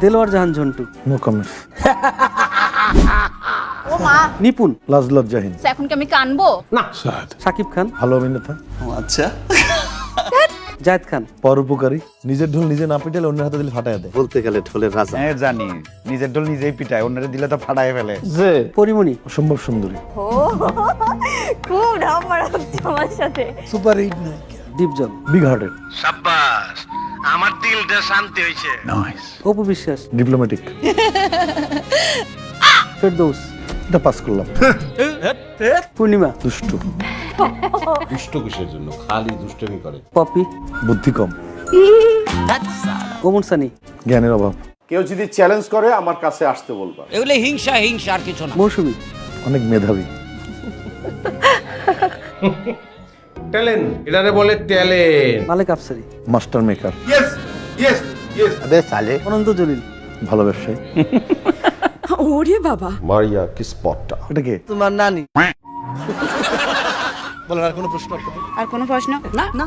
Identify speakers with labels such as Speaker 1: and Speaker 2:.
Speaker 1: Delwar Jahan Jhantu.
Speaker 2: No comments.
Speaker 3: ও মা,
Speaker 1: নিপুণ।
Speaker 2: লাজ লজ্জাহীন।
Speaker 3: এখন কি আমি কানবো?
Speaker 1: শাকিব খান।
Speaker 2: ভালো অভিনেতা।
Speaker 4: আচ্ছা,
Speaker 1: জায়েদ খান।
Speaker 2: পরোপকারী। নিজের ঢোল নিজে না পিটালে অন্যের হাতে দিলে ফাটায় দেয়।
Speaker 4: বলতে গেলে ঢোলের রাজা।
Speaker 5: হ্যাঁ জানি, নিজের ঢোল নিজেই পিটায়, অন্যের দিলে তো ফাটায় ফেলে।
Speaker 2: যে
Speaker 1: পরিমণি।
Speaker 2: অসম্ভব সুন্দরী।
Speaker 3: খুব ঢাম্বার হচ্ছে আমার সাথে।
Speaker 2: সুপার হিট নায়িকা।
Speaker 1: দীপজল।
Speaker 2: Big hearted.
Speaker 6: সাব্বাস, আমার দিলটা শান্তি হয়েছে।
Speaker 1: অপু বিশ্বাস।
Speaker 2: ডিপ্লোম্যাটিক।
Speaker 1: ফেরদৌস।
Speaker 2: এটা পাস করলাম।
Speaker 1: পূর্ণিমা।
Speaker 2: দুষ্টু।
Speaker 7: দুষ্ট কিসের জন্য? খালি দুষ্টমি করে।
Speaker 1: পপি।
Speaker 2: বুদ্ধি কম।
Speaker 1: ওমর সানি।
Speaker 2: জ্ঞানের অভাব।
Speaker 8: কেউ যদি চ্যালেঞ্জ করে আমার কাছে আসতে বলবা।
Speaker 6: এগুলো হিংসা হিংসা আর কিছু না।
Speaker 1: মৌসুমী।
Speaker 2: অনেক মেধাবী।
Speaker 7: ট্যালেন্ট, এটারে বলে talent.
Speaker 1: Malek Afsari.
Speaker 2: Master maker.
Speaker 1: Ananta Jalil.
Speaker 2: ভালো ব্যবসায়ী।
Speaker 3: ওরে বাবা,
Speaker 7: মারিয়া কি স্পটটা?
Speaker 2: এটা কে?
Speaker 1: তোমার নানি।
Speaker 2: বলেন আর কোনো প্রশ্ন?
Speaker 3: আর কোনো প্রশ্ন? না না।